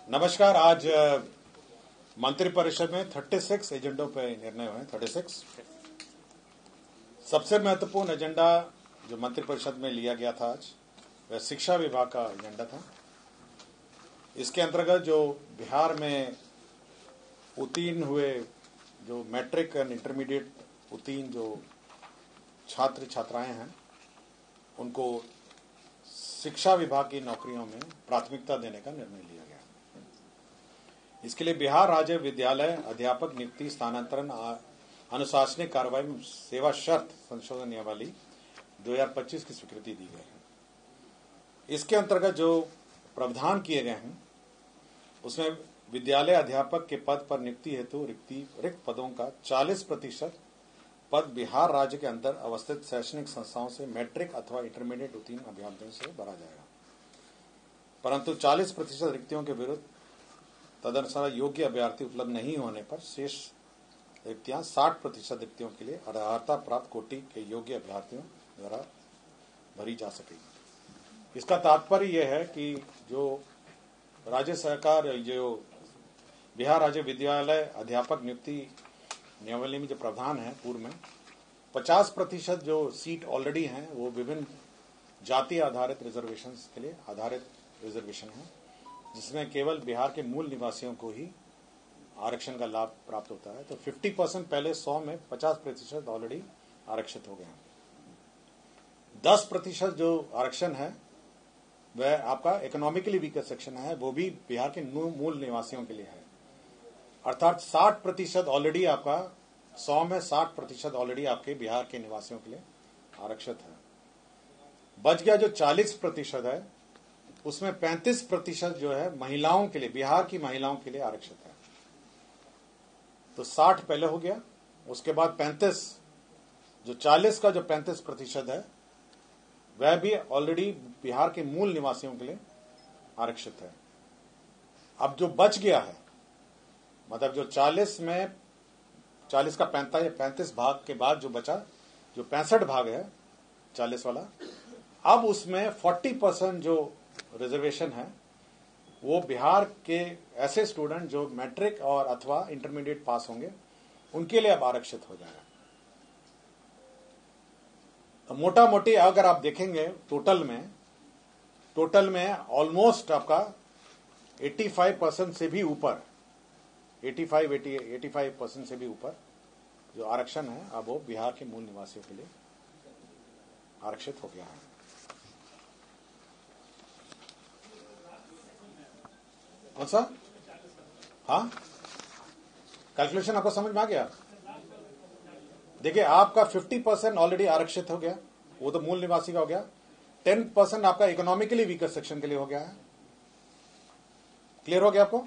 नमस्कार। आज मंत्रिपरिषद में 36 एजेंडों पर निर्णय हुए। 36 सबसे महत्वपूर्ण एजेंडा जो मंत्रिपरिषद में लिया गया था आज वह शिक्षा विभाग का एजेंडा था। इसके अंतर्गत जो बिहार में उत्तीर्ण हुए जो मैट्रिक एंड इंटरमीडिएट उत्तीर्ण जो छात्र छात्राएं हैं उनको शिक्षा विभाग की नौकरियों में प्राथमिकता देने का निर्णय लिया गया। इसके लिए बिहार राज्य विद्यालय अध्यापक नियुक्ति स्थानांतरण अनुशासनिक कार्रवाई में सेवा शर्त संशोधन नियमावली 2025 की स्वीकृति दी गई है। इसके अंतर्गत जो प्रावधान किए गए हैं उसमें विद्यालय अध्यापक के पद पर नियुक्ति हेतु रिक्त पदों का 40% पद बिहार राज्य के अंदर अवस्थित शैक्षणिक संस्थाओं से मैट्रिक अथवा इंटरमीडिएट उत्तीर्ण अभ्यर्थियों से भरा जाएगा, परंतु 40% रिक्तियों के विरुद्ध तदनुसार योग्य अभ्यर्थी उपलब्ध नहीं होने पर शेष रिक्तियां 60% रिक्तियों के लिए अर्हता प्राप्त कोटि के योग्य अभ्यर्थियों द्वारा भरी जा सकेगी। इसका तात्पर्य यह है कि जो राज्य सरकार जो बिहार राज्य विद्यालय अध्यापक नियुक्ति नियमावली में जो प्रावधान है पूर्व में 50% जो सीट ऑलरेडी हैं वो विभिन्न जाति आधारित रिजर्वेशन के लिए आधारित रिजर्वेशन है, जिसमें केवल बिहार के मूल निवासियों को ही आरक्षण का लाभ प्राप्त होता है। तो 50% पहले 100 में 50% ऑलरेडी आरक्षित हो गए हैं। 10% जो आरक्षण है वह आपका इकोनॉमिकली वीकर सेक्शन है, वो भी बिहार के मूल निवासियों के लिए है। अर्थात 60% ऑलरेडी आपका 100 में 60% ऑलरेडी आपके बिहार के निवासियों के लिए आरक्षित है। बच गया जो 40% है उसमें 35% जो है महिलाओं के लिए, बिहार की महिलाओं के लिए आरक्षित है। तो 60 पहले हो गया, उसके बाद 35 जो 40 का जो 35% है वह भी ऑलरेडी बिहार के मूल निवासियों के लिए आरक्षित है। अब जो बच गया है मतलब जो 40 में 40 का 35 भाग के बाद जो बचा जो 65 भाग है 40 वाला, अब उसमें 40% जो रिजर्वेशन है वो बिहार के ऐसे स्टूडेंट जो मैट्रिक और अथवा इंटरमीडिएट पास होंगे उनके लिए अब आरक्षित हो जाएगा। तो मोटा मोटी अगर आप देखेंगे टोटल में ऑलमोस्ट आपका 85% से भी ऊपर 85% से भी ऊपर जो आरक्षण है अब वो बिहार के मूल निवासियों के लिए आरक्षित हो गया है। कौन सा? हाँ, कैलकुलेशन आपको समझ में आ गया? देखिए आपका 50% ऑलरेडी आरक्षित हो गया, वो तो मूल निवासी का हो गया। 10% आपका इकोनॉमिकली वीकर सेक्शन के लिए हो गया है। क्लियर हो गया आपको?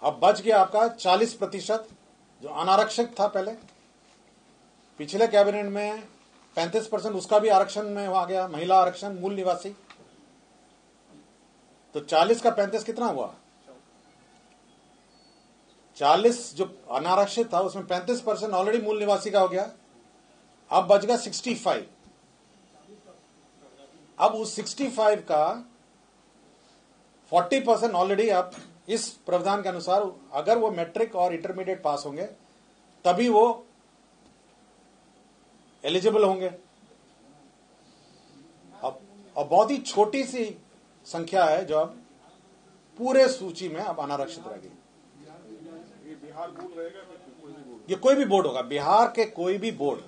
अब बच गया आपका 40% जो अनारक्षित था पहले। पिछले कैबिनेट में 35% उसका भी आरक्षण में आ गया, महिला आरक्षण मूल निवासी। तो 40 का 35 कितना हुआ? 40 जो अनारक्षित था उसमें 35% ऑलरेडी मूल निवासी का हो गया। अब बच गया 65। अब उस 65 का 40% ऑलरेडी आप इस प्रावधान के अनुसार अगर वो मैट्रिक और इंटरमीडिएट पास होंगे तभी वो एलिजिबल होंगे। अब बहुत ही छोटी सी संख्या है जो अब पूरे सूची में अब अनारक्षित रहेगी। ये कोई भी बोर्ड होगा, बिहार के कोई भी बोर्ड,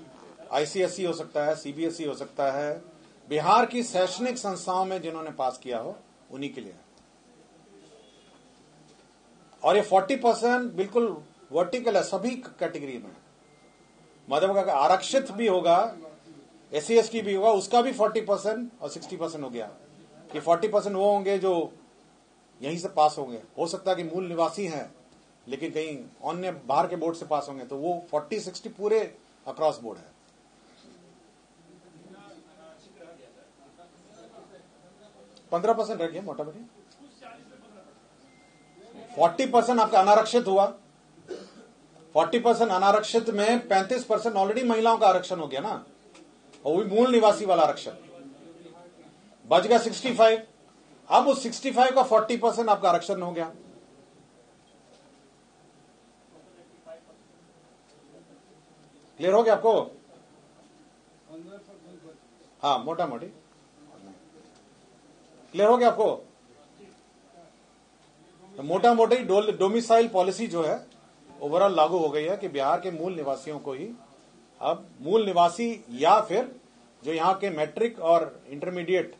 आईसीएसई हो सकता है, सीबीएसई हो सकता है, बिहार की शैक्षणिक संस्थाओं में जिन्होंने पास किया हो उन्हीं के लिए। और ये 40% बिल्कुल वर्टिकल है सभी कैटेगरी में। मतलब अगर आरक्षित भी होगा, एससी एसटी भी होगा, उसका भी 40% और 60% हो गया कि 40% वो होंगे जो यहीं से पास होंगे। हो सकता है कि मूल निवासी हैं लेकिन कहीं अन्य बाहर के बोर्ड से पास होंगे, तो वो 40-60 पूरे अक्रॉस बोर्ड है। %15 रह गया मोटा मोटी। 40% आपका अनारक्षित हुआ। 40% अनारक्षित में 35% ऑलरेडी महिलाओं का आरक्षण हो गया ना, और वो भी मूल निवासी वाला आरक्षण। बच गया 65। अब उस 65 का 40% आपका आरक्षण हो गया। क्लियर हो गया आपको? हाँ, मोटा मोटी क्लियर हो गया आपको? तो मोटा मोटी डोमिसाइल पॉलिसी जो है ओवरऑल लागू हो गई है कि बिहार के मूल निवासियों को ही अब मूल निवासी या फिर जो यहाँ के मैट्रिक और इंटरमीडिएट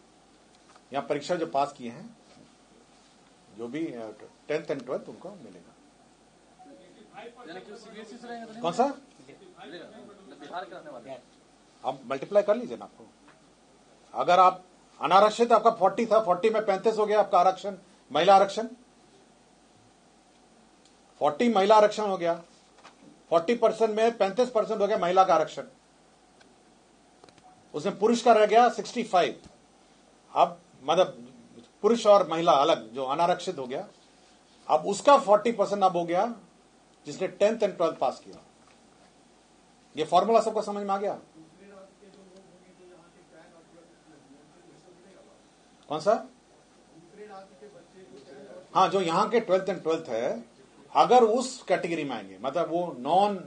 यहाँ परीक्षा जो पास किए हैं, जो भी 10th एंड 12th उनको मिलेगा। कौन सा? आप मल्टीप्लाई कर लीजिए ना आपको। अगर आप अनारक्षित, आपका 40 था, 40 में 35 हो गया आपका आरक्षण, महिला आरक्षण 40 महिला आरक्षण हो गया, 40% में 35% हो गया महिला का आरक्षण, उसमें पुरुष का रह गया 65। अब मतलब पुरुष और महिला अलग जो अनारक्षित हो गया, अब उसका 40% अब हो गया जिसने 10th एंड 12th पास किया। ये फॉर्मूला सबको समझ में आ गया? कौन सा? हाँ, जो यहां के 12th एंड 12th है, अगर उस कैटेगरी में आएंगे, मतलब वो नॉन,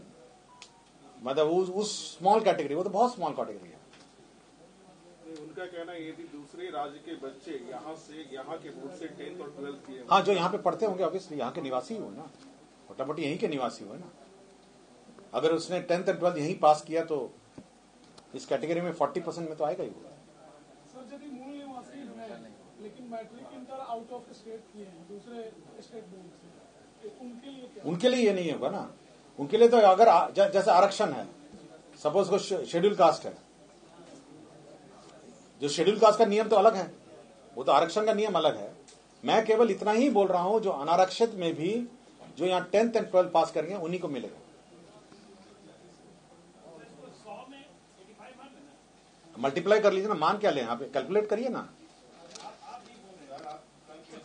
मतलब उस स्मॉल कैटेगरी, वो तो बहुत स्मॉल कैटेगरी है। उनका कहना है यदि दूसरे राज्य के बच्चे यहाँ के बोर्ड से 10th और 12th किए, हाँ, जो यहाँ पे पढ़ते होंगे ऑब्वियसली यहाँ के निवासी हो ना, मोटा मोटी यहीं के निवासी हो ना। अगर उसने 10th एंड 12th यहीं पास किया तो इस कैटेगरी में 40% में तो आएगा ही। सर, यदि मूल निवासी है लेकिन matric inter out of state किए हैं दूसरे स्टेट बोर्ड से, उनके लिए क्या? उनके लिए ये नहीं होगा ना। उनके लिए तो अगर जैसे आरक्षण है, सपोज को शेड्यूल कास्ट है, जो शेड्यूल कास्ट का नियम तो अलग है, वो तो आरक्षण का नियम अलग है। मैं केवल इतना ही बोल रहा हूं, जो अनारक्षित में भी जो यहाँ 10th एंड 12th पास करेंगे उन्हीं को मिलेगा। मल्टीप्लाई कर लीजिए ना, मान क्या लें आप, कैलकुलेट करिए ना।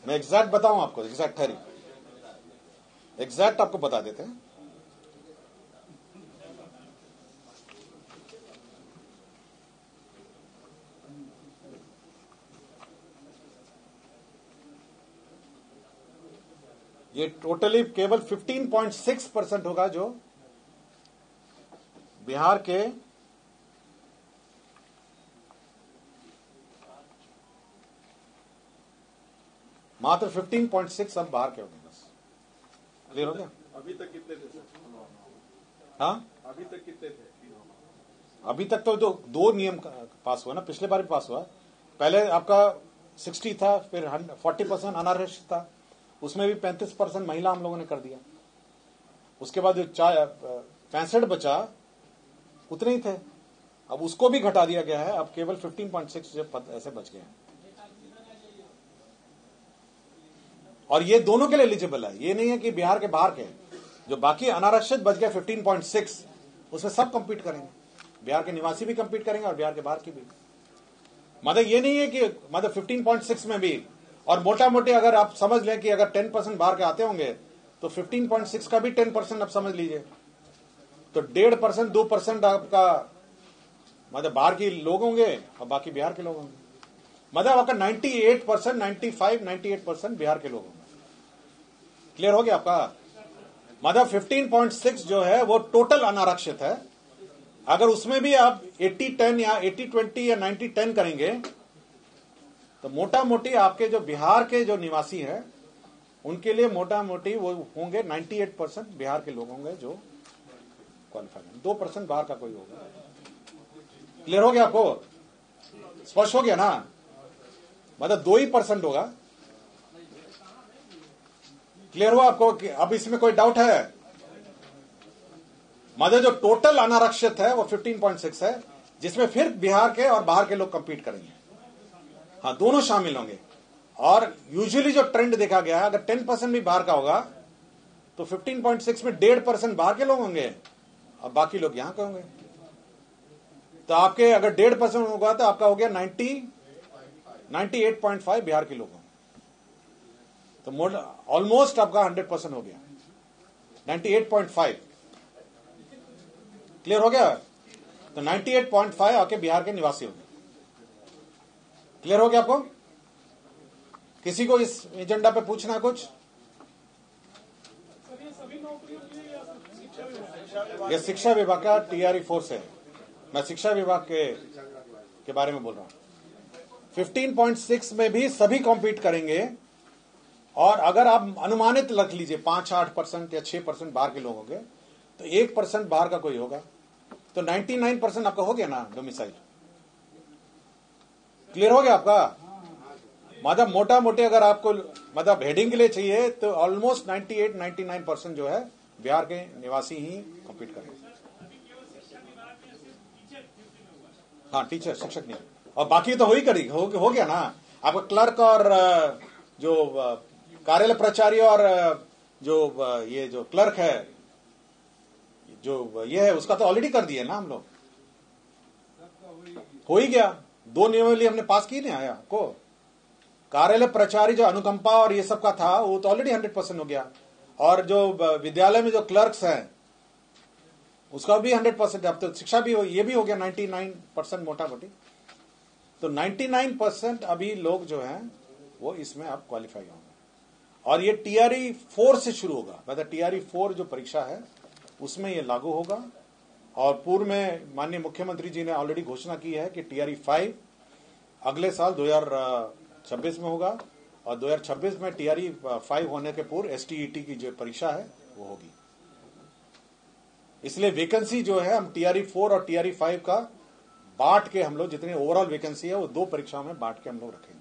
मैं एग्जैक्ट बताऊं आपको, एग्जैक्ट है, एग्जैक्ट आपको बता देते हैं। ये टोटली केवल 15.6% होगा जो बिहार के मात्र 15.6 अब बाहर के होंगे बस। क्लियर हो गया? अभी तक कितने थे सर? हाँ, अभी तक कितने थे? अभी तक तो दो नियम पास हुआ ना, पिछले बार भी पास हुआ। पहले आपका 60 था, फिर 40% अनारक्षित था, उसमें भी 35% महिला हम लोगों ने कर दिया। उसके बाद जो 65 बचा, उतने ही थे, अब उसको भी घटा दिया गया है। अब केवल 15.6 ऐसे बच गए हैं, और ये दोनों के लिए एलिजिबल है। ये नहीं है कि बिहार के बाहर के, जो बाकी अनारक्षित बच गए 15.6, उसमें सब कंपीट करेंगे, बिहार के निवासी भी कंपीट करेंगे और बिहार के बाहर की भी। मतलब ये नहीं है कि मतलब 15.6 में भी, और मोटा मोटी अगर आप समझ लें कि अगर 10% बाहर के आते होंगे तो 15.6 का भी 10% आप समझ लीजिए, तो 1.5% 2% आपका मतलब बाहर के लोग होंगे और बाकी बिहार के लोग होंगे। मतलब आपका 98%, 95, 98% बिहार के लोग होंगे। क्लियर हो गया आपका? मतलब 15.6 जो है वो टोटल अनारक्षित है। अगर उसमें भी आप 80-10 या 80-20 या 90-10 करेंगे तो मोटा मोटी आपके जो बिहार के जो निवासी हैं उनके लिए मोटा मोटी वो होंगे 98% बिहार के लोग होंगे जो क्वालिफाइड हैं। 2% बाहर का कोई होगा। क्लियर हो गया आपको? स्पष्ट हो गया ना? मतलब 2% होगा। क्लियर हुआ आपको कि अब इसमें कोई डाउट है? मतलब जो टोटल अनारक्षित है वो 15.6 है, जिसमें फिर बिहार के और बाहर के लोग कंपीट करेंगे। हाँ, दोनों शामिल होंगे। और यूजुअली जो ट्रेंड देखा गया है, अगर 10% भी बाहर का होगा तो 15.6 में 1.5% बाहर के लोग होंगे और बाकी लोग यहां के होंगे। तो आपके अगर 1.5% होगा तो आपका हो गया 98.5 बिहार के लोग होंगे। तो ऑलमोस्ट आपका 100% हो गया, 98.5। क्लियर हो गया? तो 98.5 आपके बिहार के निवासी होंगे। क्लियर हो गया आपको? किसी को इस एजेंडा पे पूछना है कुछ? सर ये सभी नौकरियों के लिए या सिर्फ शिक्षा विभाग? ये शिक्षा विभाग का टीआरई फोर्स है। मैं शिक्षा विभाग के बारे में बोल रहा हूं। 15.6 में भी सभी कॉम्पीट करेंगे, और अगर आप अनुमानित रख लीजिए 5-8% या 6% बाहर के लोग होंगे, तो 1% बाहर का कोई होगा, तो 99% आपका हो गया ना डोमिसाइल। क्लियर हो गया आपका? मतलब मोटा मोटे अगर आपको मतलब हेडिंग के लिए चाहिए तो ऑलमोस्ट 98-99% जो है बिहार के निवासी ही कॉम्पीट करेंगे। हाँ, टीचर, शिक्षक नहीं, और बाकी तो हो गया ना आपका क्लर्क और जो कार्यालय प्राचार्य और जो ये जो क्लर्क है, जो ये है, उसका तो ऑलरेडी कर दिया ना हम लोग, हो ही गया। 2 नियमावली हमने पास की नहीं आया को। कार्यालय प्राचार्य जो अनुकंपा और ये सब का था वो तो ऑलरेडी 100% हो गया, और जो विद्यालय में जो क्लर्क्स हैं उसका भी 100%। अब तो शिक्षा भी ये भी हो गया 99% मोटा मोटी। तो 99% अभी लोग जो हैं वो इसमें अब क्वालिफाई होंगे, और ये टीआरई 4 से शुरू होगा। मतलब टीआरई 4 जो परीक्षा है उसमें ये लागू होगा। और पूर्व में माननीय मुख्यमंत्री जी ने ऑलरेडी घोषणा की है कि टीआरई 5 अगले साल 2026 में होगा, और 2026 में टीआरई 5 होने के पूर्व एसटीईटी की जो परीक्षा है वो होगी। इसलिए वैकेंसी जो है हम टीआरई 4 और टीआरई 5 का बांट के हम लोग जितनी ओवरऑल वैकेंसी है वो 2 परीक्षाओं में बांट के हम लोग रखेंगे।